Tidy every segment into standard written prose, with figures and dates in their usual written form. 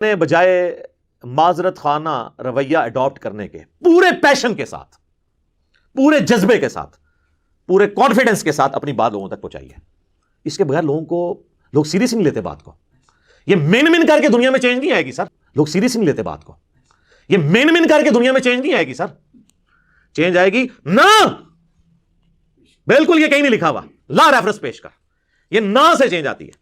نے بجائے معذرت خانہ رویہ اڈاپٹ کرنے کے پورے پیشن کے ساتھ، پورے جذبے کے ساتھ، پورے کانفیڈنس کے ساتھ اپنی بات لوگوں تک پہنچائی ہے. اس کے بغیر لوگ سیریس نہیں لیتے بات کو. یہ من کر کے دنیا میں چینج نہیں آئے گی سر. لوگ سیریس نہیں لیتے بات کو. یہ من کر کے دنیا میں چینج نہیں آئے گی سر. چینج آئے گی نہ، بالکل یہ کہیں نہیں لکھا ہوا. لا ریفرنس پیش کر، یہ نہ سے چینج آتی ہے.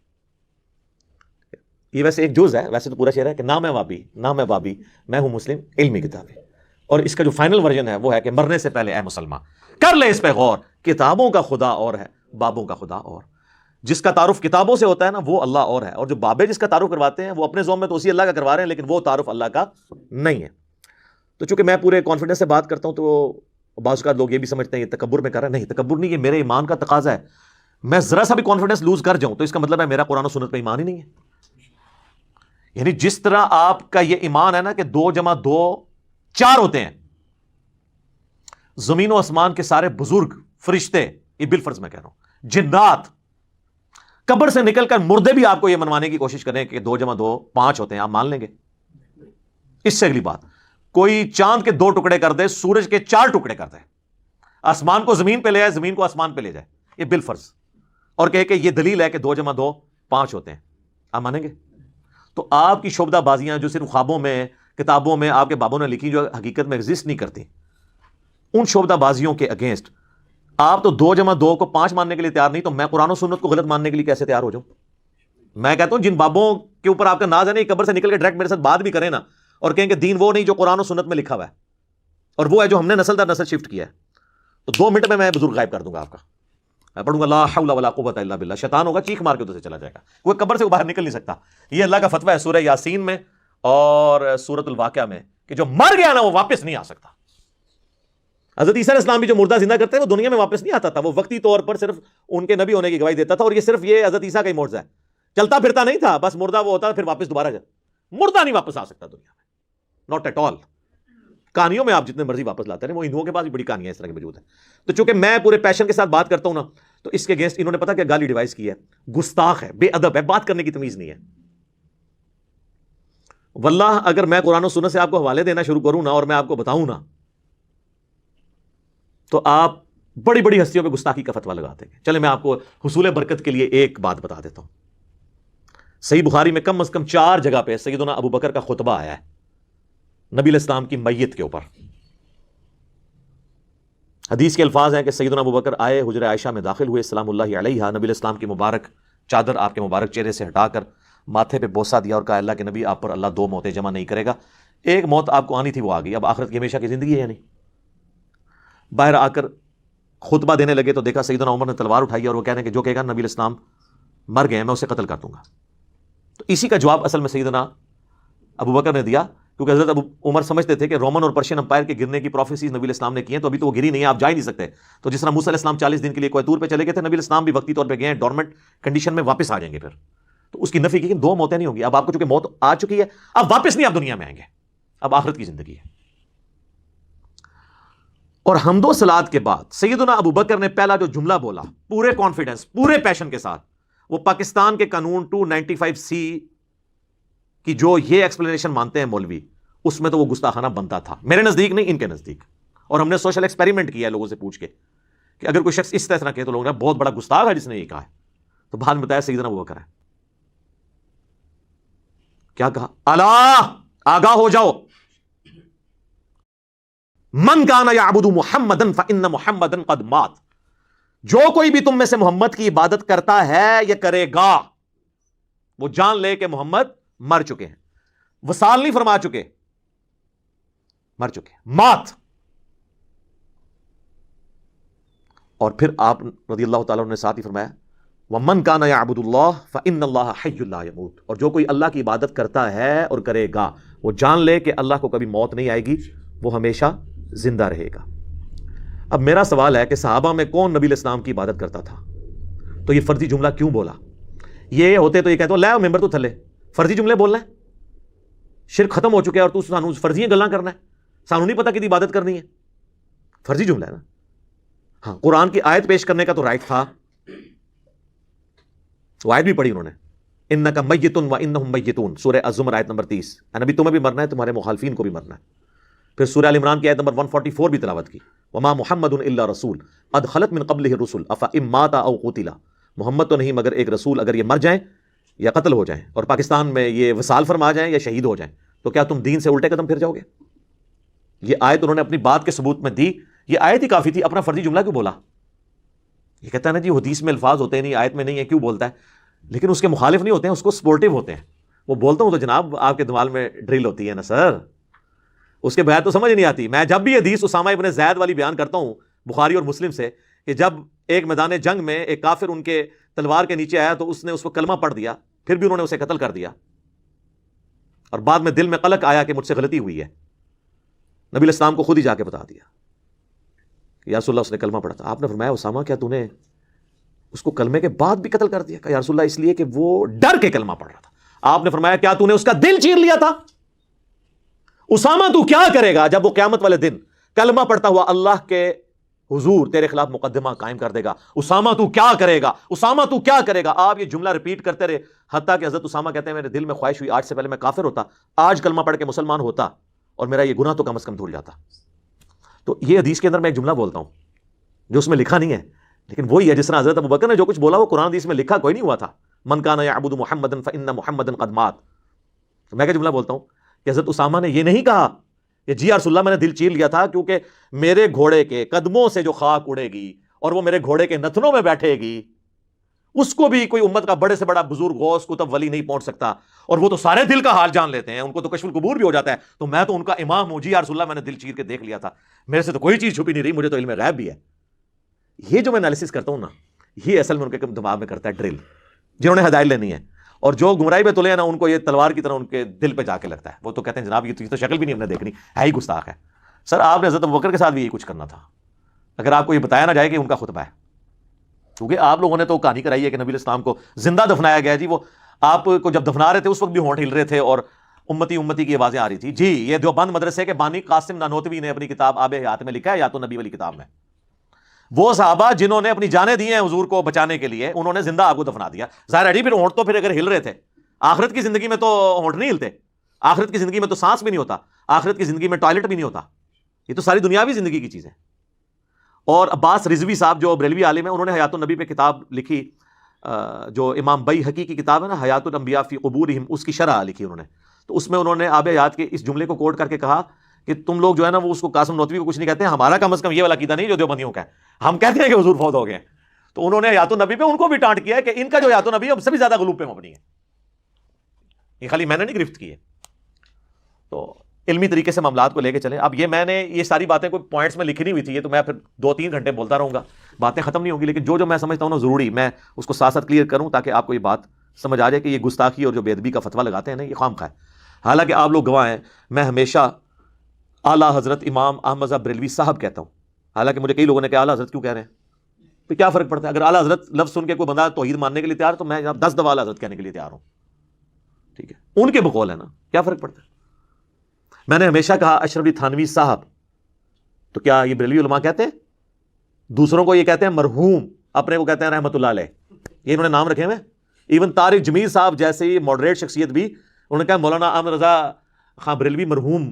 یہ ویسے ایک جز ہے، ویسے تو پورا شعر ہے کہ نہ میں وابی، نہ میں وابی، میں ہوں مسلم علمی کتابی. اور اس کا جو فائنل ورژن ہے وہ ہے کہ مرنے سے پہلے اے مسلمان کر لے اس پہ غور، کتابوں کا خدا اور ہے، بابوں کا خدا اور. جس کا تعارف کتابوں سے ہوتا ہے نا وہ اللہ اور ہے، اور جو بابے جس کا تعارف کرواتے ہیں وہ اپنے زوم میں تو اسی اللہ کا کروا رہے ہیں، لیکن وہ تعارف اللہ کا نہیں ہے. تو چونکہ میں پورے کانفیڈنس سے بات کرتا ہوں تو بعض اوقات لوگ یہ بھی سمجھتے ہیں یہ تکبر میں کر رہا ہے. نہیں، تکبر نہیں، یہ میرے ایمان کا تقاضا ہے. میں ذرا سا بھی کانفیڈنس لوز کر جاؤں تو اس کا مطلب ہے میرا قرآن و سنت پہ ایمان ہی نہیں ہے. یعنی جس طرح آپ کا یہ ایمان ہے نا کہ 2 + 2 4 ہوتے ہیں، زمین و آسمان کے سارے بزرگ فرشتے، یہ بالفرض میں کہہ رہا ہوں، جنات، قبر سے نکل کر مردے بھی آپ کو یہ منوانے کی کوشش کریں کہ 2 + 2 5 ہوتے ہیں، آپ مان لیں گے؟ اس سے اگلی بات، کوئی چاند کے 2 ٹکڑے کر دے، سورج کے 4 ٹکڑے کر دے، آسمان کو زمین پہ لے جائے، زمین کو آسمان پہ لے جائے، یہ بالفرض، اور کہے کہ یہ دلیل ہے کہ 2 + 2 5 ہوتے ہیں، آپ مانیں گے؟ تو آپ کی شعبدہ بازیاں جو صرف خوابوں میں، کتابوں میں آپ کے بابوں نے لکھی، جو حقیقت میں ایگزسٹ نہیں کرتی، ان شعبدہ بازیوں کے اگینسٹ آپ تو 2 + 2 کو 5 ماننے کے لیے تیار نہیں، تو میں قرآن و سنت کو غلط ماننے کے لیے کیسے تیار ہو جاؤں؟ میں کہتا ہوں جن بابوں کے اوپر آپ کا ناز ہے نا، قبر سے نکل کے ڈائریکٹ میرے ساتھ بات بھی کریں نا، اور کہیں کہ دین وہ نہیں جو قرآن و سنت میں لکھا ہوا ہے، اور وہ ہے جو ہم نے نسل در نسل شفٹ کیا ہے، تو 2 منٹ میں بزرگ غائب کر دوں گا آپ کا. میں پڑھوں گا لا حول ولا قوت الا باللہ، شیطان ہوگا چیخ مار کے ادھر سے چلا جائے گا، کوئی قبر سے باہر نکل نہیں سکتا. یہ اللہ کا فتویٰ ہے سورہ یاسین میں اور سورۃ الواقعہ میں کہ جو مر گیا نا وہ واپس نہیں آ سکتا. حضرت عیسیٰ علیہ السلام بھی جو مردہ زندہ کرتے ہیں وہ دنیا میں واپس نہیں آتا تھا، وہ وقتی طور پر صرف ان کے نبی ہونے کی گواہی دیتا تھا. اور یہ صرف یہ حضرت عیسیٰ کا ہی معجزہ ہے، چلتا پھرتا نہیں تھا، بس مردہ وہ ہوتا پھر واپس دوبارہ جائے. مردہ نہیں واپس آ سکتا دنیا میں، ناٹ ایٹ آل. کہانیوں میں آپ جتنے مرضی واپس لاتے ہیں، وہ ہندوؤں کے پاس بھی بڑی کہانیاں اس طرح کی موجود ہیں. تو چونکہ میں پورے پیشن کے ساتھ بات کرتا ہوں نا، تو اس کے اگینسٹ انہوں نے پتا کیا گالی ڈیوائس کی ہے، گستاخ ہے، بے ادب ہے، بات کرنے کی تمیز نہیں ہے. واللہ اگر میں قرآن و سنت سے آپ کو حوالے دینا شروع کروں نا اور میں آپ کو بتاؤں نا، تو آپ بڑی بڑی ہستیوں پہ گستاخی کا فتویٰ لگاتے ہیں. چلے میں آپ کو حصول برکت کے لیے ایک بات بتا دیتا ہوں. صحیح بخاری میں کم از کم 4 جگہ پہ سیدنا ابو بکر کا خطبہ آیا ہے نبی علیہ السلام کی میت کے اوپر. حدیث کے الفاظ ہیں کہ سیدنا ابو بکر آئے، حجرہ عائشہ میں داخل ہوئے، سلام اللہ علیہ، نبی علیہ السلام کی مبارک چادر آپ کے مبارک چہرے سے ہٹا کر ماتھے پہ بوسہ دیا اور کہا اللہ کے نبی آپ پر اللہ 2 موتیں جمع نہیں کرے گا. ایک موت آپ کو آنی تھی وہ آ گئی، اب آخرت کی ہمیشہ کی زندگی ہے یا نہیں. باہر آ کر خطبہ دینے لگے تو دیکھا سیدنا عمر نے تلوار اٹھائی اور وہ کہنے کہ جو کہے گا نبی علیہ السلام مر گئے میں اسے قتل کر دوں گا. تو اسی کا جواب اصل میں سیدنا ابو بکر نے دیا، کیونکہ حضرت ابو عمر سمجھتے تھے کہ رومن اور پرشین امپائر کے گرنے کی پروفیسیز نبی علیہ السلام نے کی ہیں، تو ابھی تو وہ گری نہیں ہے، آپ جا ہی نہیں سکتے. تو جس طرح موسیٰ علیہ السلام 40 دن کے لیے کوہ طور پہ چلے گئے تھے، نبی علیہ السلام بھی وقتی طور پہ گئے ہیں، ڈورمنٹ کنڈیشن میں واپس آ جائیں گے. پھر تو اس کی نفی کی کہ 2 موتیں نہیں ہوں گی. اب آپ کو چونکہ موت آ چکی ہے، اب واپس نہیں آپ دنیا میں آئیں گے، اب آخرت کی زندگی ہے. اور حمد و صلات کے بعد سیدنا ابو بکر نے پہلا جو جملہ بولا پورے کانفیڈنس، پورے پیشن کے ساتھ، وہ پاکستان کے قانون 295C کی جو یہ ایکسپلینیشن مانتے ہیں مولوی، اس میں تو وہ گستاخانہ بنتا تھا. میرے نزدیک نہیں، ان کے نزدیک. اور ہم نے سوشل ایکسپیریمنٹ کیا ہے لوگوں سے پوچھ کے کہ اگر کوئی شخص اس طرح کہے تو لوگوں نے بہت بڑا گستاخ ہے جس نے یہ کہا ہے. تو بعد میں بتایا سیدنا ابو بکر ہے. کیا کہا؟ الا آگاہ ہو جاؤ، من کان یعبد محمدا فان محمدا قد مات، جو کوئی بھی تم میں سے محمد کی عبادت کرتا ہے یا کرے گا، وہ جان لے کہ محمد مر چکے ہیں. وصال نہیں فرما چکے، مر چکے، مات. اور پھر آپ رضی اللہ تعالیٰ عنہ نے ساتھ ہی فرمایا وَمَنْ كَانَ يَعْبُدُ اللَّهَ فَإِنَّ اللَّهَ حَيٌّ لَا يَمُوتُ، اور جو کوئی اللہ کی عبادت کرتا ہے اور کرے گا وہ جان لے کہ اللہ کو کبھی موت نہیں آئے گی، وہ ہمیشہ زندہ رہے گا. اب میرا سوال ہے کہ صحابہ میں کون نبی علیہ السلام کی عبادت کرتا تھا؟ تو یہ فرضی جملہ کیوں بولا؟ یہ ہوتے تو یہ کہتے ہو لے ممبر تو تھلے فرضی جملے بولنا ہے، شرک ختم ہو چکے اور تو سانو فرضی گلاں کرنا ہے، سانو نہیں پتا کہ عبادت کرنی ہے، فرضی جملہ ہے نا. ہاں قرآن کی آیت پیش کرنے کا تو رائٹ تھا، وہ آیت بھی پڑھی انہوں نے انک میت و انہم میتون، سورہ الزمر آیت نمبر 30. اے نبی تمہیں بھی مرنا ہے، تمہارے مخالفین کو بھی مرنا ہے. پھر سورہ ال عمران کی آیت نمبر 144 بھی تلاوت کی. وما محمد الا رسول قد خلت من قبلہ الرسل افان مات او قتل. محمد تو نہیں مگر ایک رسول، اگر یہ مر جائیں یا قتل ہو جائیں اور پاکستان میں یہ وصال فرما جائیں یا شہید ہو جائیں، تو کیا تم دین سے الٹے قدم پھر جاؤ گے؟ یہ آیت انہوں نے اپنی بات کے ثبوت میں دی. یہ آیت ہی کافی تھی، اپنا فرضی جملہ کیوں بولا؟ یہ کہتا ہے نا جی حدیث میں الفاظ ہوتے ہیں نہیں، آیت میں نہیں ہے، کیوں بولتا ہے؟ لیکن اس کے مخالف نہیں ہوتے ہیں، اس کو سپورٹیو ہوتے ہیں. وہ بولتا ہوں تو جناب آپ کے دماغ میں ڈرل ہوتی ہے نا سر، اس کے بغیر تو سمجھ نہیں آتی. میں جب بھی حدیث اسامہ ابن زید والی بیان کرتا ہوں بخاری اور مسلم سے، کہ جب ایک میدان جنگ میں ایک کافر ان کے تلوار کے نیچے آیا تو اس نے اس کو کلمہ پڑھ دیا، پھر بھی انہوں نے اسے قتل کر دیا، اور بعد میں دل میں قلق آیا کہ مجھ سے غلطی ہوئی ہے. نبی علیہ السلام کو خود ہی جا کے بتا دیا کہ یا رسول اللہ اس نے کلمہ پڑھا تھا. آپ نے فرمایا اسامہ کیا تو نے اس کو کلمے کے بعد بھی قتل کر دیا؟ کہ یا رسول اللہ اس لیے کہ وہ ڈر کے کلمہ پڑھ رہا تھا. آپ نے فرمایا کیا تو نے اس کا دل چیر لیا تھا؟ اسامہ تو کیا کرے گا جب وہ قیامت والے دن کلمہ پڑھتا ہوا اللہ کے حضور تیرے خلاف مقدمہ قائم کر دے گا؟ اسامہ تو کیا کرے گا؟ اسامہ تو کیا کرے گا؟ آپ یہ جملہ ریپیٹ کرتے رہے، حتیٰ کہ حضرت اسامہ کہتے ہیں میرے دل میں خواہش ہوئی آج سے پہلے میں کافر ہوتا، آج کلمہ پڑھ کے مسلمان ہوتا اور میرا یہ گناہ تو کم از کم دھل جاتا. تو یہ حدیث کے اندر میں ایک جملہ بولتا ہوں جو اس میں لکھا نہیں ہے، لیکن وہی ہے جس طرح حضرت ابوبکر نے جو کچھ بولا وہ قرآن حدیث میں لکھا کوئی نہیں ہوا تھا. من کان یعبد محمدا فإن محمدا قد مات. میں کیا جملہ بولتا ہوں کہ حضرت اسامہ نے یہ نہیں کہا کہ جی یا رسول اللہ میں نے دل چیر لیا تھا کیونکہ میرے گھوڑے کے قدموں سے جو خاک اڑے گی اور وہ میرے گھوڑے کے نتنوں میں بیٹھے گی، اس کو بھی کوئی امت کا بڑے سے بڑا بزرگ غوث کتب ولی نہیں پہنچ سکتا، اور وہ تو سارے دل کا حال جان لیتے ہیں، ان کو تو کشف القبور بھی ہو جاتا ہے، تو میں تو ان کا امام ہوں. جی یا رسول اللہ میں نے دل چیر کے دیکھ لیا تھا، میرے سے تو کوئی چیز چھپی نہیں رہی، مجھے تو علم غیب بھی ہے. یہ جو میں انالیسس کرتا ہوں نا، یہ اصل میں ان کے دماغ میں کرتا ہے ڈرل، جنہوں نے ہدایت لینی ہے. اور جو گمراہی پہ تلے ہیں نا، ان کو یہ تلوار کی طرح ان کے دل پہ جا کے لگتا ہے. وہ تو کہتے ہیں جناب یہ تو شکل بھی نہیں ہم نے دیکھنی، ہے ہی گستاخ ہے. سر آپ نے حضرت ابوبکر کے ساتھ بھی یہی کچھ کرنا تھا اگر آپ کو یہ بتایا نہ جائے کہ ان کا خطبہ ہے. کیونکہ آپ لوگوں نے تو کہانی کرائی ہے کہ نبی علیہ السلام کو زندہ دفنایا گیا. جی وہ آپ کو جب دفنا رہے تھے اس وقت بھی ہونٹ ہل رہے تھے اور امتی امتی کی آوازیں آ رہی تھی. جی یہ دیوبند مدرسے کے بانی قاسم نانوتوی نے اپنی کتاب آب حیات میں لکھا ہے، یا تو نبی والی کتاب میں، وہ صحابہ جنہوں نے اپنی جانیں دی ہیں حضور کو بچانے کے لیے، انہوں نے زندہ آپ کو دفنا دیا. ظاہر ہے جی پھر ہونٹ تو پھر اگر ہل رہے تھے، آخرت کی زندگی میں تو ہونٹ نہیں ہلتے، آخرت کی زندگی میں تو سانس بھی نہیں ہوتا، آخرت کی زندگی میں ٹوائلٹ بھی نہیں ہوتا. یہ تو ساری دنیاوی زندگی کی چیزیں. اور عباس رضوی صاحب جو بریلوی عالم ہیں، انہوں نے حیات النبی پہ کتاب لکھی، جو امام بیہقی کی کتاب ہے نا حیات الانبیاء فی قبورہم، اس کی شرح لکھی انہوں نے. تو اس میں انہوں نے آب حیات کے اس جملے کو کوٹ کر کے کہا کہ تم لوگ جو ہے نا وہ اس کو قاسم نوتوی کو کچھ نہیں کہتے ہیں، ہمارا کم از کم یہ والا عقیدہ نہیں جو دیوبندیوں کا ہے، ہم کہتے ہیں کہ حضور فوت ہو گئے. تو انہوں نے حیات النبی پہ ان کو بھی ٹانٹ کیا ہے کہ ان کا جو حیات النبی ہے اب سے بھی زیادہ غلوب پہ مبنی ہے. یہ خالی میں نے نہیں گرفت کی ہے. تو علمی طریقے سے معاملات کو لے کے چلیں. اب یہ میں نے یہ ساری باتیں کوئی پوائنٹس میں لکھی نہیں ہوئی تھی، یہ تو میں پھر 2-3 گھنٹے بولتا رہوں گا، باتیں ختم نہیں ہوں گی. لیکن جو میں سمجھتا ہوں نا ضروری میں اس کو ساتھ ساتھ کلیئر کروں تاکہ آپ کو یہ بات سمجھ آ جائے کہ یہ گستاخی اور جو بے ادبی کا فتویٰ لگاتے ہیں نا یہ خام خواہ ہے. حالانکہ آپ لوگ گواہ ہیں، میں ہمیشہ اعلیٰ حضرت امام احمد رضا بریلوی صاحب کہتا ہوں. حالانکہ مجھے کئی لوگوں نے کہا اعلیٰ حضرت کیوں کہہ رہے ہیں، پھر کیا فرق پڑتا ہے؟ اگر اعلیٰ حضرت لفظ سن کے کوئی بندہ توحید ماننے کے لیے تیار تو میں 10 دفعہ اعلیٰ حضرت کہنے کے لیے تیار ہوں. ٹھیک ہے، ان کے بقول ہے نا، کیا فرق پڑتا ہے؟ میں نے ہمیشہ کہا اشرف علی تھانوی صاحب، تو کیا یہ بریلوی علماء کہتے ہیں؟ دوسروں کو یہ کہتے ہیں مرحوم، اپنے کو کہتے ہیں رحمت اللہ علیہ. یہ انہوں نے نام رکھے ہوئے. ایون طارق جمیل صاحب جیسے ہی ماڈریٹ شخصیت بھی انہوں نے کہا مولانا احمد رضا خان بریلوی مرحوم،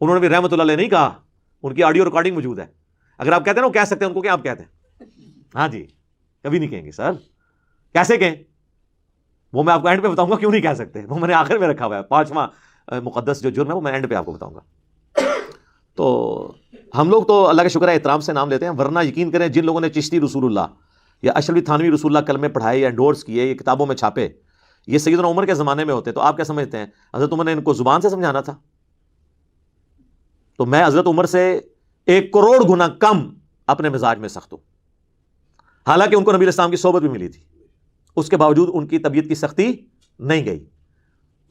انہوں نے بھی رحمت اللہ علیہ نہیں کہا. ان کی آڈیو ریکارڈنگ موجود ہے. اگر آپ کہتے ہیں نا وہ کہہ سکتے ہیں، ان کو کیا آپ کہتے ہیں؟ ہاں جی، کبھی نہیں کہیں گے سر. کیسے کہیں؟ وہ میں آپ کو اینڈ پہ بتاؤں گا کیوں نہیں کہہ سکتے. وہ میں نے آخر میں رکھا ہوا ہے، 5واں مقدس جو جرم ہے وہ میں اینڈ پہ آپ کو بتاؤں گا. تو ہم لوگ تو اللہ کا شکر ہے احترام سے نام لیتے ہیں، ورنہ یقین کریں جن لوگوں نے چشتی رسول اللہ یا اشرف علی تھانوی رسول اللہ کلمے پڑھائے یا انڈورس کیے، یہ کتابوں میں چھاپے، یہ سیدنا عمر کے زمانے میں ہوتے، تو آپ کیا سمجھتے ہیں حضرت عمر نے ان کو زبان سے سمجھانا تھا؟ تو میں حضرت عمر سے 1 کروڑ گنا کم اپنے مزاج میں سخت ہوں. حالانکہ ان کو نبی علیہ السلام کی صحبت بھی ملی تھی، اس کے باوجود ان کی طبیعت کی سختی نہیں گئی.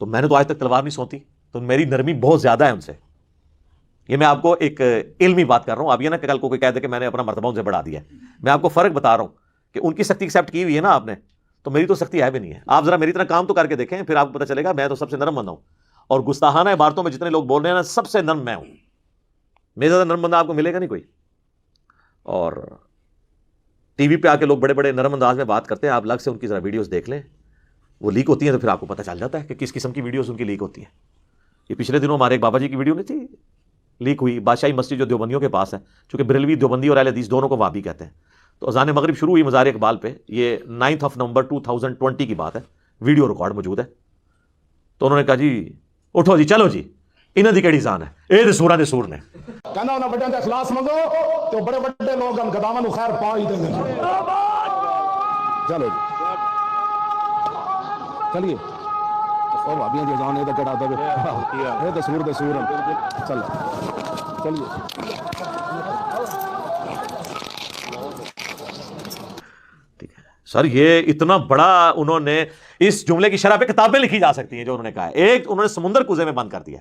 تو میں نے تو آج تک تلوار نہیں سونتی، تو میری نرمی بہت زیادہ ہے ان سے. یہ میں آپ کو ایک علمی بات کر رہا ہوں. اب یہ نا کہ کل کو کوئی کہہ دے کہ میں نے اپنا مرتبہ ان سے بڑھا دیا ہے. میں آپ کو فرق بتا رہا ہوں کہ ان کی سختی ایکسیپٹ کی ہوئی ہے نا آپ نے، تو میری تو سختی ہے بھی نہیں ہے. آپ ذرا میری طرح کام تو کر کے دیکھیں، پھر آپ کو پتہ چلے گا میں تو سب سے نرم بندہ ہوں. اور گستاخانہ عبارتوں میں جتنے لوگ بول رہے ہیں نا، سب سے نرم میں ہوں. میرے زیادہ نرم بندہ آپ کو ملے گا نہیں کوئی. اور ٹی وی پہ آ کے لوگ بڑے بڑے نرم انداز میں بات کرتے ہیں، آپ الگ سے ان کی ذرا ویڈیوز دیکھ لیں. وہ لیک ہوتی ہیں تو پھر آپ کو پتہ چل جاتا ہے کہ کس قسم کی ویڈیوز ان کی لیک ہوتی ہیں. یہ پچھلے دنوں ہمارے ایک بابا جی کی ویڈیو نہیں تھی لیک ہوئی, بادشاہی مسجد جو دیوبندیوں کے پاس ہے, چونکہ بریلوی دیوبندی اور اہل حدیث دونوں کو وہابی کہتے ہیں, تو اذان مغرب شروع ہوئی مزار اقبال پہ, یہ 9 نومبر 2020 کی بات ہے, ویڈیو ریکارڈ موجود ہے. تو انہوں نے کہا جی اٹھو جی چلو جی انہاں دی کیڑی جان ہے, اے تے سوراں دے سور نے. کہنا انہاں بڑے تے اخلاص منگو تے بڑے بڑے لوگ ہم گداواں نو خیر پا ہی دیں گے. چلو جی چلیے او بھابیاں دی جان اے تے کڑا دے اے تے سور چل چلیے. سر یہ اتنا بڑا انہوں نے اس جملے کی شرح پہ کتابیں لکھی جا سکتی ہیں جو انہوں نے کہا ہے. ایک انہوں نے سمندر کوزے میں بند کر دیا.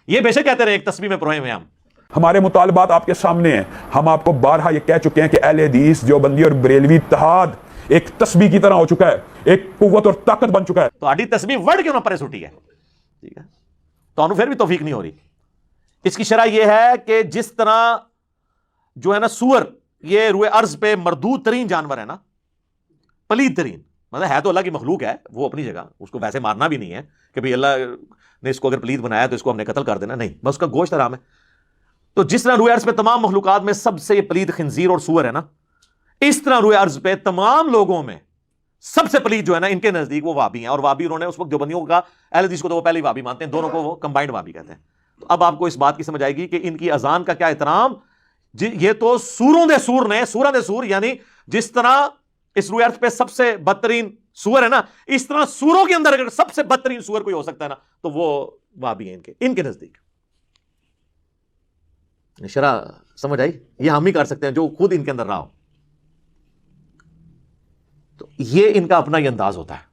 یہ بے شک کہتے رہے ایک تسبیح میں پروئے میں ہم ہمارے مطالبات آپ کے سامنے ہیں. ہم آپ کو بارہا یہ کہہ چکے ہیں کہ اہل حدیث دیوبندی اور بریلوی اتحاد ایک تسبیح کی طرح ہو چکا ہے, ایک قوت اور طاقت بن چکا ہے. تو آڈی تسبیح ورڈ کیوں نہ پرے سٹی ہے, ٹھیک ہے, تو انہوں پھر بھی توفیق نہیں ہو رہی. اس کی شرح یہ ہے کہ جس طرح جو ہے نا سور یہ روئے ارض پہ مردود ترین جانور ہے نا, پلید ترین, مطلب ہے تو اللہ کی مخلوق ہے وہ اپنی جگہ, اس کو ویسے مارنا بھی نہیں ہے کہ بھئی اللہ نے اس کو اگر پلید بنایا تو اس کو ہم نے قتل کر دینا, نہیں, بس اس کا گوشت حرام ہے. تو جس طرح روئے ارض پہ تمام مخلوقات میں سب سے پلید خنزیر اور سور ہے نا, اس طرح روئے ارض پہ تمام لوگوں میں سب سے پلید جو ہے نا ان کے نزدیک وہ وابی ہیں. اور وابی انہوں نے اس وقت دیوبندیوں کا, اہل حدیث کو تو وہ پہلے ہی وابی مانتے ہیں, دونوں کو وہ کمبائنڈ وابی کہتے ہیں. تو اب آپ کو اس بات کی سمجھ آئے گی کہ ان کی اذان کا کیا احترام. یہ تو سوروں دے سور نے, سورہ دے سور, یعنی جس طرح اس روئے ارض پہ سب سے بدترین سور ہے نا, اس طرح سوروں کے اندر اگر سب سے بدترین سور کوئی ہو سکتا ہے نا تو وہ وابی ہیں ان کے نزدیک. شرح سمجھ آئی, یہ ہم ہی کر سکتے ہیں جو خود ان کے اندر رہا ہو. تو یہ ان کا اپنا یہ انداز ہوتا ہے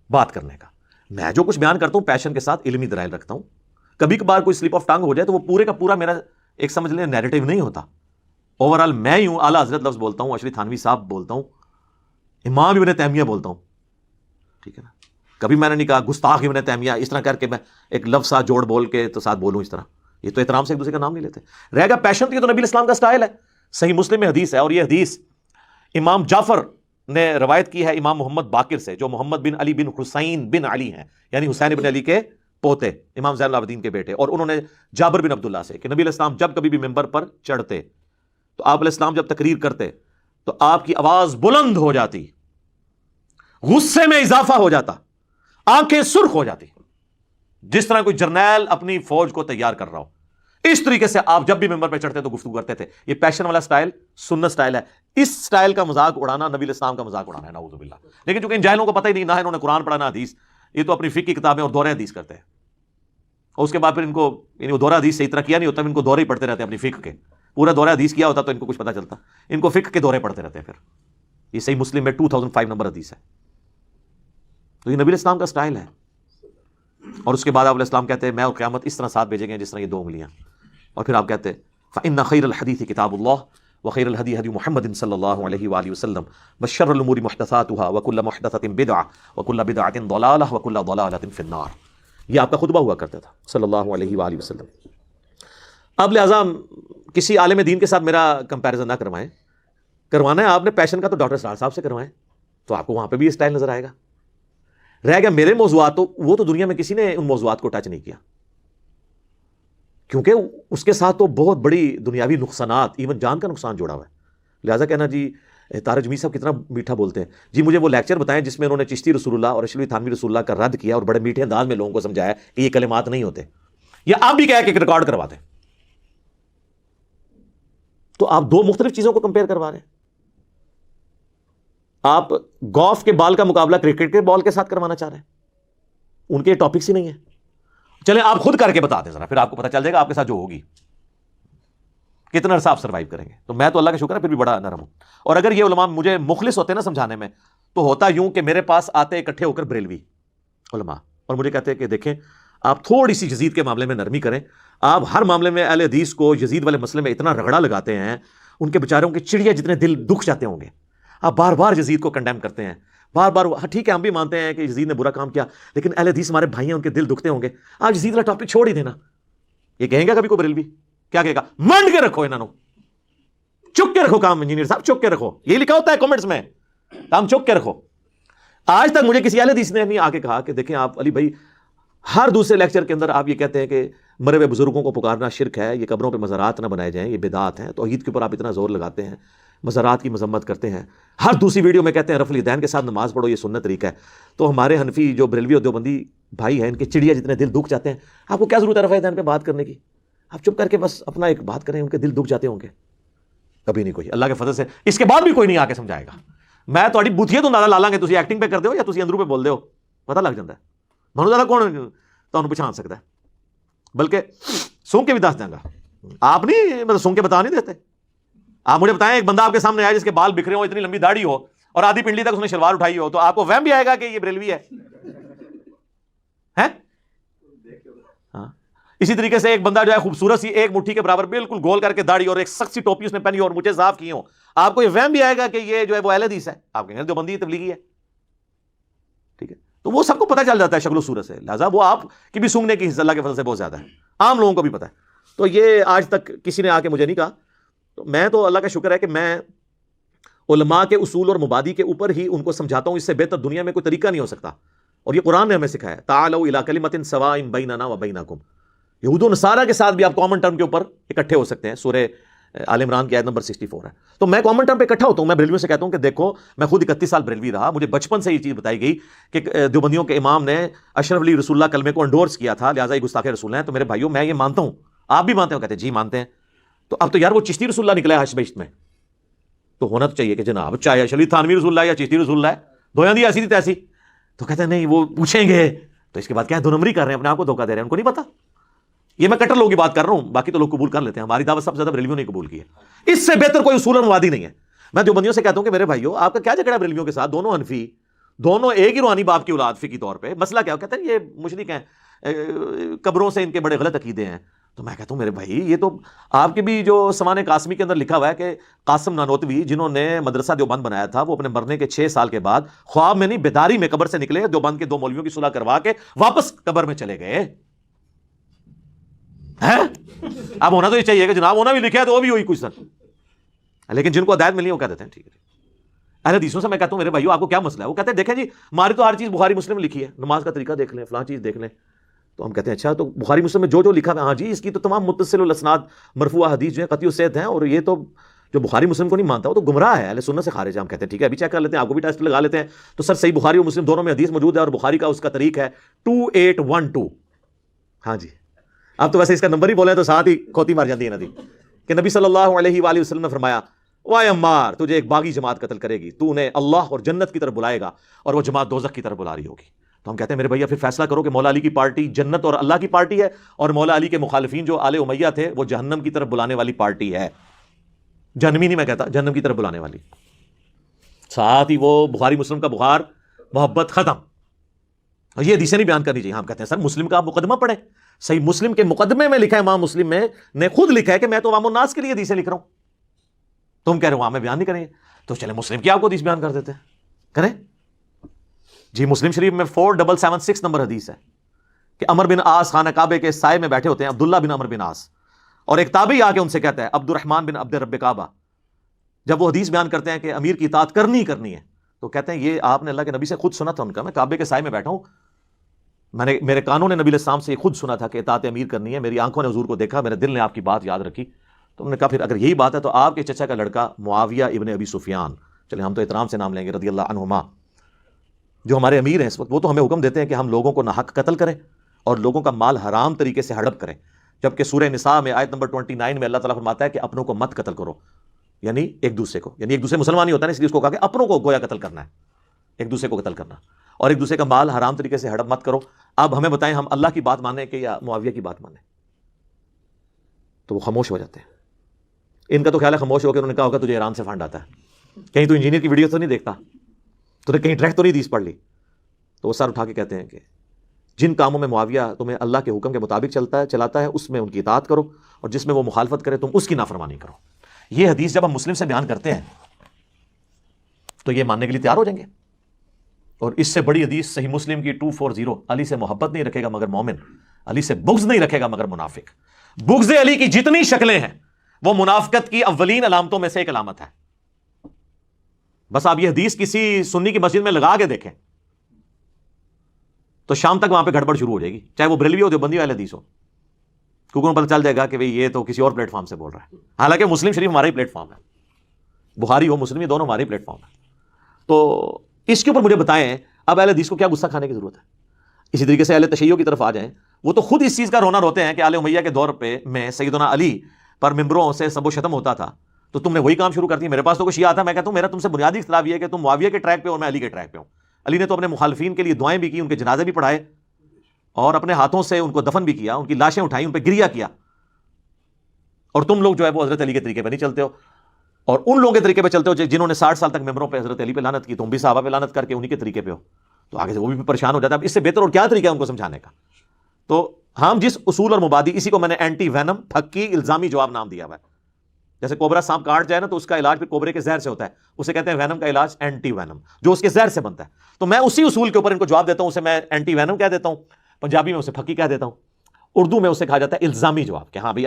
بات کرنے کا. میں جو کچھ بیان کرتا ہوں پیشن کے ساتھ علمی دلائل رکھتا ہوں. کبھی کبھار کوئی سلپ آف ٹنگ ہو جائے تو وہ پورے کا پورا میرا ایک سمجھ لیں نیریٹو نہیں ہوتا. اوورآل میں یوں اعلیٰ حضرت لفظ بولتا ہوں, اشری تھانوی صاحب بولتا ہوں, امام ابن تیمیہ بولتا ہوں, ٹھیک ہے نا. کبھی میں نے نہیں کہا گستاخ ابن تیمیہ اس طرح کر کے میں ایک لفظ ساتھ جوڑ بول کے تو ساتھ بولوں اس طرح. یہ تو احترام سے ایک دوسرے کا نام نہیں لیتے. رہ گا پیشن, تو یہ تو نبی اسلام کا سٹائل ہے. صحیح مسلم میں حدیث ہے, اور یہ حدیث امام جعفر نے روایت کی ہے امام محمد باقر سے, جو محمد بن علی بن حسین بن علی ہیں, یعنی حسین بن علی کے پوتے, امام زین العابدین کے بیٹے. اور انہوں نے جابر بن عبداللہ سے کہ نبی علیہ السلام جب کبھی بھی ممبر پر چڑھتے تو آپ علیہ السلام جب تقریر کرتے تو آپ کی آواز بلند ہو جاتی, غصے میں اضافہ ہو جاتا, آنکھیں سرخ ہو جاتی, جس طرح کوئی جرنیل اپنی فوج کو تیار کر رہا ہو. اس طریقے سے آپ جب بھی ممبر پہ چڑھتے تو گفتگو کرتے تھے. یہ پیشن والا سٹائل سنت سٹائل ہے. اس سٹائل کا مذاق اڑانا نبی علیہ السلام کا مذاق اڑانا ہے, نعوذ باللہ. لیکن چونکہ ان جاہلوں کو پتہ ہی نہیں, نہ انہوں نے قرآن پڑھا نہ حدیث, یہ تو اپنی فقہ کی کتابیں اور دورہ حدیث کرتے ہیں. اور اس کے بعد پھر ان کو دورہ حدیث سے اتنا کیا نہیں ہوتا, ان کو دورے ہی پڑھتے رہتے ہیں اپنی فقہ کے. پورا دورہ حدیث کیا ہوتا تو ان کو کچھ پتہ چلتا, ان کو فقہ کے دورے پڑھتے رہتے ہیں. پھر یہ صحیح مسلم میں 2005 نمبر حدیث ہے. تو یہ نبی علیہ السلام کا سٹائل ہے. اور اس کے بعد آپ علیہ السلام کہتے ہیں میں اور قیامت اس طرح ساتھ بھیجیں گے جس طرح یہ 2 انگلیاں. اور پھر آپ کہتے ہیں فإن خیر الحدیث کتاب اللہ وخیر الہدی ہدی محمد صلی اللہ علیہ وآلہ وسلم وشر الامور محدثاتها وکل محدثۃ بدعہ وکل بدعۃ ضلالہ وکل ضلالۃ فی النار. یہ آپ کا خطبہ ہوا کرتا تھا صلی اللہ علیہ وآلہ وسلم. اب لہٰذا کسی عالم دین کے ساتھ میرا کمپیریزن نہ کروائیں. کروانا ہے آپ نے پیشن کا تو ڈاکٹر سرار صاحب سے کروائیں, تو آپ کو وہاں پہ بھی یہ سٹائل نظر آئے گا. رہ گیا میرے موضوعات, تو وہ تو دنیا میں کسی نے ان موضوعات کو ٹچ نہیں کیا, کیونکہ اس کے ساتھ تو بہت بڑی دنیاوی نقصانات, ایون جان کا نقصان جوڑا ہوا ہے. لہٰذا کہنا جی طارق جمیل صاحب کتنا میٹھا بولتے ہیں, جی مجھے وہ لیکچر بتائیں جس میں انہوں نے چشتی رسول اللہ اور اشرفی تھانوی رسول اللہ کا رد کیا اور بڑے میٹھے انداز میں لوگوں کو سمجھایا کہ یہ کلمات نہیں ہوتے, یا آپ بھی کہہ کے ریکارڈ کروا دیں. تو آپ 2 مختلف چیزوں کو کمپیئر کروا رہے ہیں. آپ گولف کے بال کا مقابلہ کرکٹ کے بال کے ساتھ کروانا چاہ رہے ہیں. ان کے ٹاپکس ہی نہیں ہیں. چلیں آپ خود کر کے بتا دیں ذرا, پھر آپ کو پتہ چل جائے گا آپ کے ساتھ جو ہوگی کتنا عرصہ آپ سروائیو کریں گے. تو میں تو اللہ کا شکر ہے پھر بھی بڑا نرم ہوں. اور اگر یہ علماء مجھے مخلص ہوتے نا سمجھانے میں, تو ہوتا یوں کہ میرے پاس آتے اکٹھے ہو کر بریلوی علماء اور مجھے کہتے ہیں کہ دیکھیں آپ تھوڑی سی یزید کے معاملے میں نرمی کریں. آپ ہر معاملے میں اہل حدیث کو یزید والے مسئلے میں اتنا رگڑا لگاتے ہیں, ان کے بیچاروں کے چڑیا جتنے دل دکھ جاتے ہوں گے. آپ بار بار یزید کو کنڈیم کرتے ہیں, بار بار. ٹھیک ہے ہم بھی مانتے ہیں کہ یزید نے برا کام کیا, لیکن اہل حدیث ہمارے بھائی ہیں, ان کے دل دکھتے ہوں گے. آپ یزید والا ٹاپک چھوڑ ہی دینا. یہ کہیں گا کبھی کو بریلوی کیا کہے گا, منڈ کے رکھو انہوں, چک کے رکھو کام, انجینئر صاحب چک کے رکھو. یہ لکھا ہوتا ہے کمنٹس میں, کام چک کے رکھو. آج تک مجھے کسی اہل حدیث نے نہیں آ کے کہا کہ دیکھیں آپ علی بھائی ہر دوسرے لیکچر کے اندر آپ یہ کہتے ہیں کہ مرے ہوئے بزرگوں کو پکارنا شرک ہے، یہ قبروں پہ مزارات نہ بنائے جائیں، یہ بدعات ہیں، توحید کے اوپر آپ اتنا زور لگاتے ہیں، مزارات کی مذمت کرتے ہیں، ہر دوسری ویڈیو میں کہتے ہیں رفع الیدین کے ساتھ نماز پڑھو، یہ سنت طریقہ ہے، تو ہمارے حنفی جو بریلوی اور دیوبندی بھائی ہیں ان کے چڑیا جتنے دل دکھ جاتے ہیں، آپ کو کیا ضرورت ہے رفع الیدین پہ بات کرنے کی؟ آپ چپ کر کے بس اپنا ایک بات کریں، ان کے دل دکھ جاتے ہوں گے؟ کبھی نہیں کوئی، اللہ کے فضل سے اس کے بعد بھی کوئی نہیں آ کے سمجھائے گا۔ میں تھوڑی بوتھیے تو اندازہ لا لیں گے تسی ایکٹنگ پہ کر دے ہو یا تسی اندروں پہ بول دے ہو، پتہ لگ جاتا ہے منو زیادہ کون تمہیں پہچان سکتا ہے، بلکہ سونگ کے بھی دس دیں گا، آپ نہیں مطلب سونگ کے بتا نہیں دیتے۔ آپ مجھے بتائیں ایک بندہ آپ کے سامنے آیا جس کے بال بکھرے ہو، اتنی لمبی داڑھی ہو اور آدھی پنڈلی تک اس نے شلوار اٹھائی ہو، تو آپ کو وہم بھی آئے گا کہ یہ بریلوی ہے؟ ہاں اسی طریقے سے ایک بندہ جو ہے خوبصورت سی ایک مٹھی کے برابر بالکل گول کر کے داڑھی اور ایک سخت سی ٹوپی اس نے پہنی اور مجھے صاف کی ہوں، آپ کو یہ وہم بھی آئے گا کہ یہ جو ہے وہ اہل حدیث ہے؟ آپ کہیں گے دیوبندی تبلیغی ہے، ٹھیک ہے؟ تو وہ سب کو پتہ چل جاتا ہے شکل و صورت سے، لہٰذا وہ آپ کی بھی سونگنے کی حصہ اللہ کے فضل سے بہت زیادہ ہے، عام لوگوں کو بھی پتہ ہے۔ تو یہ آج تک کسی نے آ کے مجھے نہیں کہا، تو میں تو اللہ کا شکر ہے کہ میں علماء کے اصول اور مبادی کے اوپر ہی ان کو سمجھاتا ہوں، اس سے بہتر دنیا میں کوئی طریقہ نہیں ہو سکتا، اور یہ قرآن نے ہمیں سکھایا تعالوا الی کلمۃ سواء بیننا و بینکم، یہود و نصارہ کے ساتھ بھی آپ کامن ٹرم کے اوپر اکٹھے ہو سکتے ہیں۔ سورہ آل عمران کی آیت نمبر 64 ہے۔ تو میں کامن ٹرم پہ اکٹھا ہوتا ہوں، میں بریلویوں سے کہتا ہوں کہ دیکھو میں خود 31 سال بریلوی رہا، مجھے بچپن سے یہ چیز بتائی گئی کہ دیوبندیوں کے امام نے اشرف علی رسول اللہ کلمے کو انڈورس کیا تھا، لہٰذا یہ گستاخ رسول ہیں۔ تو میرے بھائیوں میں یہ مانتا ہوں، آپ بھی مانتے ہو؟ کہتے ہیں جی مانتے ہیں۔ تو اب تو یار وہ چشتی رسول اللہ نکلا ہے حشر بہشت میں، تو ہونا تو چاہیے کہ جناب چاہے اشرف علی تھانوی رسول اللہ یا چشتی رسول اللہ ہے، دویاں دی ایسی تھی تیسی۔ تو کہتے ہیں نہیں وہ پوچھیں گے، تو اس کے بعد کیا دو نمبری کر رہے ہیں، اپنے آپ کو دھوکہ دے رہے ہیں، ان کو نہیں پتا۔ یہ میں کٹر لوگوں کی بات کر رہا ہوں، باقی تو لوگ قبول کر لیتے ہیں، ہماری دعوت سب سے زیادہ بریلویوں نے قبول کی ہے، اس سے بہتر کوئی اصول اور موادی نہیں ہے۔ میں دیوبندیوں سے کہتا ہوں کہ میرے بھائیو آپ کا کیا جھگڑا ہے بریلویوں کے ساتھ، دونوں حنفی، دونوں ایک ہی روحانی باپ کی اولاد فقہی طور پہ، مسئلہ کیا؟ کہتے ہیں یہ مشرک ہیں، قبروں سے ان کے بڑے غلط عقیدے ہیں۔ تو میں کہتا ہوں میرے بھائی یہ تو آپ کے بھی جو سمان قاسمی کے اندر لکھا ہوا ہے کہ قاسم نانوتوی جنہوں نے مدرسہ دیوبند بنایا تھا، وہ اپنے مرنے کے 6 سال کے بعد خواب میں نہیں بیداری میں قبر سے نکلے، دیوبند کے 2 مولویوں کی صلح کروا کے واپس قبر میں چلے گئے ہیں۔ اب ہونا تو یہ چاہیے کہ جناب ہونا بھی لکھا ہے تو وہ بھی ہوئی کچھ سر، لیکن جن کو ہدایت ملی وہ کہہ دیتے ہیں ٹھیک ہے۔ اہل حدیثوں سے میں کہتا ہوں میرے بھائیو آپ کو کیا مسئلہ ہے؟ وہ کہتے ہیں دیکھیں جی ہماری تو ہر چیز بخاری مسلم میں لکھی ہے، نماز کا طریقہ دیکھ لیں، فلاں چیز دیکھ لیں۔ تو ہم کہتے ہیں اچھا تو بخاری مسلم میں جو لکھا ہے، ہاں جی اس کی تو تمام متصل الاسناد مرفوع حدیث جو ہیں قطعی الصحت ہیں، اور یہ تو جو بخاری مسلم کو نہیں مانتا وہ تو گمراہ ہے، اہل سنت سے خارج ہے۔ ہم کہتے ہیں ٹھیک ہے ابھی چیک کر لیتے ہیں، آپ کو بھی ٹیسٹ لگا لیتے ہیں۔ تو سر صحیح بخاری اور مسلم دونوں میں حدیث موجود ہے، اور بخاری کا اس کا طریق ہے 2812۔ ہاں جی اب تو ویسے اس کا نمبر ہی بولے تو ساتھ ہی کھوتی مار جاتی ہے نا دی، کہ نبی صلی اللہ علیہ وآلہ وسلم نے فرمایا وائے عمار تجھے ایک باغی جماعت قتل کرے گی، تو انہیں اللہ اور جنت کی طرف بلائے گا اور وہ جماعت دوزخ کی طرف بلا رہی ہوگی۔ تو ہم کہتے ہیں میرے بھیا پھر فیصلہ کرو کہ مولا علی کی پارٹی جنت اور اللہ کی پارٹی ہے، اور مولا علی کے مخالفین جو آل امیہ تھے وہ جہنم کی طرف بلانے والی پارٹی ہے، جہنمی نہیں میں کہتا، جہنم کی طرف بلانے والی۔ ساتھ ہی وہ بخاری مسلم کا بخار محبت ختم، اور یہ حدیثیں نہیں بیان کرنی چاہیے۔ ہم کہتے ہیں سر مسلم کا آپ مقدمہ پڑھیں، صحیح مسلم کے مقدمے میں لکھا ہے، امام مسلم میں نے خود لکھا ہے کہ میں تو عوام الناس کے لیے حدیثیں لکھ رہا ہوں، تم کہہ رہے ہو وہاں میں بیان نہیں کریں گے، تو چلے مسلم کی آپ کو حدیث بیان کر دیتے ہیں، کریں جی۔ مسلم شریف میں 4776 نمبر حدیث ہے کہ عمر بن عاص خانہ کعبے کے سائے میں بیٹھے ہوتے ہیں، عبداللہ بن عمر بن عاص، اور ایک تابعی آ کے ان سے کہتا ہے عبد الرحمن بن عبد رب کعبہ، جب وہ حدیث بیان کرتے ہیں کہ امیر کی اطاعت کرنی کرنی ہے، تو کہتے ہیں یہ آپ نے اللہ کے نبی سے خود سنا تھا، ان کا میں کعبے کے سائے میں بیٹھا ہوں، میں نے میرے کانوں نے نبی علیہ السلام سے یہ خود سنا تھا کہ اطاعت امیر کرنی ہے، میری آنکھوں نے حضور کو دیکھا، میرے دل نے آپ کی بات یاد رکھی۔ تو ہم نے کہا پھر اگر یہی بات ہے تو آپ کے چچا کا لڑکا معاویہ ابن ابی سفیان، چلے ہم تو احترام سے نام لیں گے، رضی اللہ عنہما، جو ہمارے امیر ہیں اس وقت، وہ تو ہمیں حکم دیتے ہیں کہ ہم لوگوں کو ناحق قتل کریں اور لوگوں کا مال حرام طریقے سے ہڑپ کریں، جبکہ سورہ نساء میں آیت نمبر 29 میں اللہ تعالیٰ فرماتا ہے کہ اپنوں کو مت قتل کرو، یعنی ایک دوسرے کو، یعنی ایک دوسرے مسلمان ہی ہوتا ہے اس لیے اس کو کہا کہ اپنوں کو گویا قتل کرنا ہے، ایک دوسرے کو قتل کرنا، اور ایک دوسرے کا مال حرام طریقے سے ہڑپ مت کرو۔ اب ہمیں بتائیں ہم اللہ کی بات مانیں کہ یا معاویہ کی بات مانیں؟ تو وہ خاموش ہو جاتے ہیں۔ ان کا تو خیال ہے خاموش ہو کے انہوں نے کہا ہوگا تجھے ایران سے فنڈ آتا ہے، کہیں تو انجینئر کی ویڈیو تو نہیں دیکھتا، تو نے کہیں ڈائریکٹ تو نہیں حدیث پڑھ لی؟ تو وہ سر اٹھا کے کہتے ہیں کہ جن کاموں میں معاویہ تمہیں اللہ کے حکم کے مطابق چلاتا ہے اس میں ان کی اطاعت کرو، اور جس میں وہ مخالفت کرے تم اس کی نافرمانی کرو۔ یہ حدیث جب ہم مسلم سے بیان کرتے ہیں تو یہ ماننے کے لیے تیار ہو جائیں گے، اور اس سے بڑی حدیث صحیح مسلم کی 240، علی سے محبت نہیں رکھے گا مگر مومن، علی سے بغض نہیں رکھے گا مگر منافق۔ بغض علی کی جتنی شکلیں ہیں وہ منافقت کی اولین علامتوں میں سے ایک علامت ہے۔ بس آپ یہ حدیث کسی سنی کی مسجد میں لگا کے دیکھیں، تو شام تک وہاں پہ گڑبڑ شروع ہو جائے گی، چاہے وہ بریلوی ہو، دیوبندی ہو، اہل حدیث ہو، کیونکہ انہیں پتہ چل جائے گا کہ بھئی یہ تو کسی اور پلیٹ فارم سے بول رہا ہے، حالانکہ مسلم شریف ہمارا ہی پلیٹ فارم ہے، بخاری ہو مسلم، یہ دونوں ہمارے پلیٹ فارم ہے۔ تو اس کے اوپر مجھے بتائیں اب اہل حدیث کو کیا غصہ کھانے کی ضرورت ہے؟ اسی طریقے سے اہل تشیع کی طرف آ جائیں، وہ تو خود اس چیز کا رونا روتے ہیں کہ آل امیہ کے دور پہ میں سیدنا علی پر ممبروں سے سب و شتم ہوتا تھا، تو تم نے وہی کام شروع کر دی۔ میرے پاس تو کوئی شیعہ آتا، میں کہتا ہوں میرا تم سے بنیادی اختلاف یہ ہے کہ تم معاویہ کے ٹریک پہ اور میں علی کے ٹریک پہ ہوں۔ علی نے تو اپنے مخالفین کے لیے دعائیں بھی کی، ان کے جنازے بھی پڑھائے، اور اپنے ہاتھوں سے ان کو دفن بھی کیا، ان کی لاشیں اٹھائیں، ان پہ گریہ کیا، اور تم لوگ جو ہے وہ حضرت علی کے طریقے پہ نہیں چلتے ہو، اور ان لوگوں کے طریقے پہ چلتے ہو جنہوں نے 60 سال تک ممبروں پہ حضرت علی پہ لعنت کی، تم بھی صحابہ پہ لعنت کر کے انہی کے طریقے پہ ہو، تو آگے سے وہ بھی پریشان ہو جاتا ہے۔ اب اس سے بہتر اور کیا طریقہ ہے ان کو سمجھانے کا؟ تو ہم جس اصول اور مبادی، اسی کو میں نے اینٹی وینم، پھکی الزامی جواب نام دیا ہوا ہے۔ جیسے کوبرا سانپ کاٹ جائے نا تو اس کا علاج پھر کوبرے کے زہر سے ہوتا ہے، اسے کہتے ہیں وینم کا علاج اینٹی وینم، جو اس کے زہر سے بنتا ہے۔ تو میں اسی اصول کے اوپر ان کو جواب دیتا ہوں، اسے میں اینٹی وینم کہہ دیتا ہوں، پنجابی میں اسے پھکی کہہ دیتا ہوں، اردو میں اسے کہا جاتا ہے الزامی جواب، کہ ہاں بھئی